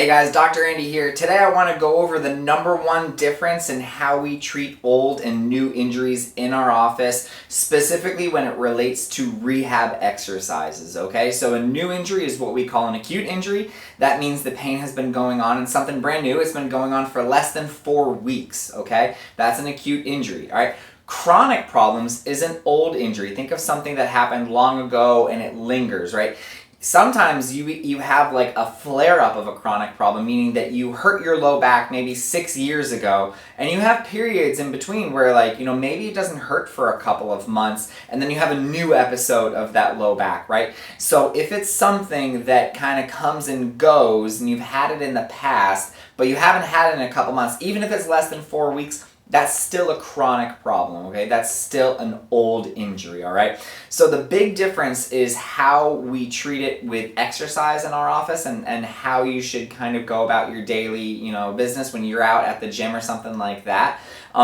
Hey guys, Dr. Andy here. Today I want to go over the number one difference in how we treat old and new injuries in our office, specifically when it relates to rehab exercises, okay? So a new injury is what we call an acute injury. That means the pain has been going on and something brand new. It's been going on for less than 4 weeks, okay? That's an acute injury, all right? Chronic problems is an old injury. Think of something that happened long ago and it lingers, right? Sometimes you have like a flare-up of a chronic problem, meaning that you hurt your low back maybe 6 years ago, and you have periods in between where maybe it doesn't hurt for a couple of months, and then you have a new episode of that low back, right? So if it's something that kind of comes and goes, and you've had it in the past, but you haven't had it in a couple months, even if it's less than 4 weeks, that's still a chronic problem, okay? That's still an old injury, all right? So the big difference is how we treat it with exercise in our office and how you should kind of go about your daily, business when you're out at the gym or something like that,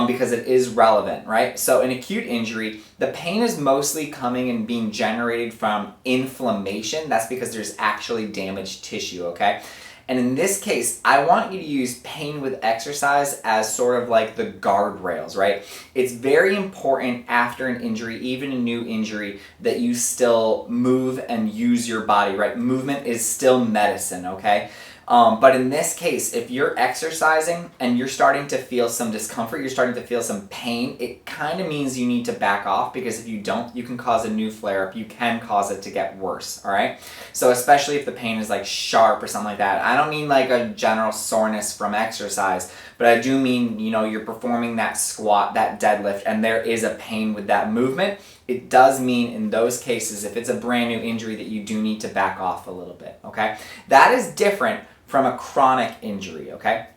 because it is relevant, right? So an acute injury, the pain is mostly coming and being generated from inflammation. That's because there's actually damaged tissue, okay? And in this case, I want you to use pain with exercise as sort of like the guardrails, right? It's very important after an injury, even a new injury, that you still move and use your body, right? Movement is still medicine, okay? But in this case, if you're exercising and you're starting to feel some discomfort, you're starting to feel some pain, it kind of means you need to back off, because if you don't, you can cause a new flare-up. You can cause it to get worse, all right? So especially if the pain is like sharp or something like that. I don't mean like a general soreness from exercise, but I do mean, you're performing that squat, that deadlift, and there is a pain with that movement. It does mean in those cases, if it's a brand new injury, that you do need to back off a little bit, okay? That is different from a chronic injury, okay?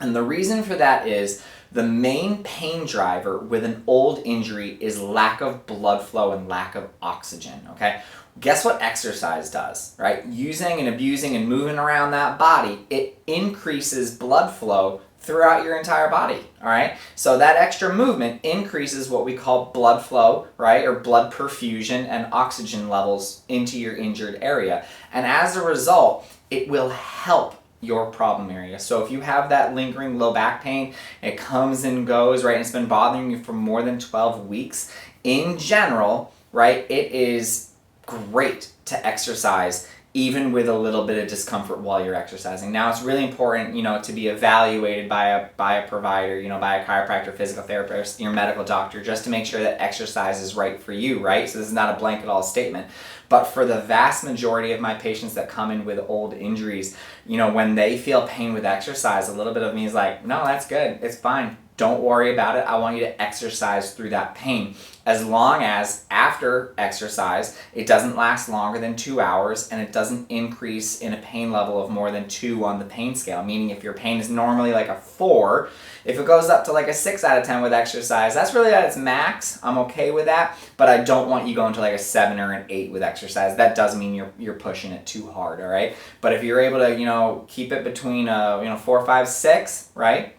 And the reason for that is the main pain driver with an old injury is lack of blood flow and lack of oxygen, okay? Guess what exercise does, right? Using and abusing and moving around that body, it increases blood flow throughout your entire body, all right? So that extra movement increases what we call blood flow, right? Or blood perfusion and oxygen levels into your injured area. And as a result, it will help your problem area. So if you have that lingering low back pain, it comes and goes, right? And it's been bothering you for more than 12 weeks. In general, right, it is great to exercise even with a little bit of discomfort while you're exercising. Now, it's really important, to be evaluated by a provider, by a chiropractor, physical therapist, your medical doctor, just to make sure that exercise is right for you, right? So this is not a blanket all statement. But for the vast majority of my patients that come in with old injuries, when they feel pain with exercise, a little bit of me is like, no, that's good. It's fine. Don't worry about it. I want you to exercise through that pain. As long as after exercise, it doesn't last longer than 2 hours and it doesn't increase in a pain level of more than 2 on the pain scale. Meaning if your pain is normally like a 4, if it goes up to like a 6 out of 10 with exercise, that's really at its max. I'm okay with that, but I don't want you going to like a 7 or an 8 with exercise. That does mean you're pushing it too hard, all right? But if you're able to, keep it between 4, 5, 6, right?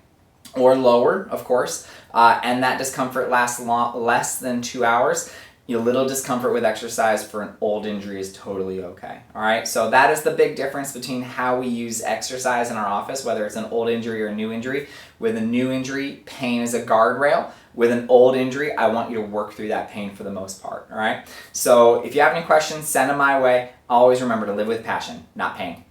Or lower, of course, and that discomfort lasts less than 2 hours, your little discomfort with exercise for an old injury is totally okay, all right? So that is the big difference between how we use exercise in our office, whether it's an old injury or a new injury. With a new injury, pain is a guardrail. With an old injury, I want you to work through that pain for the most part, all right? So if you have any questions, send them my way. Always remember to live with passion, not pain.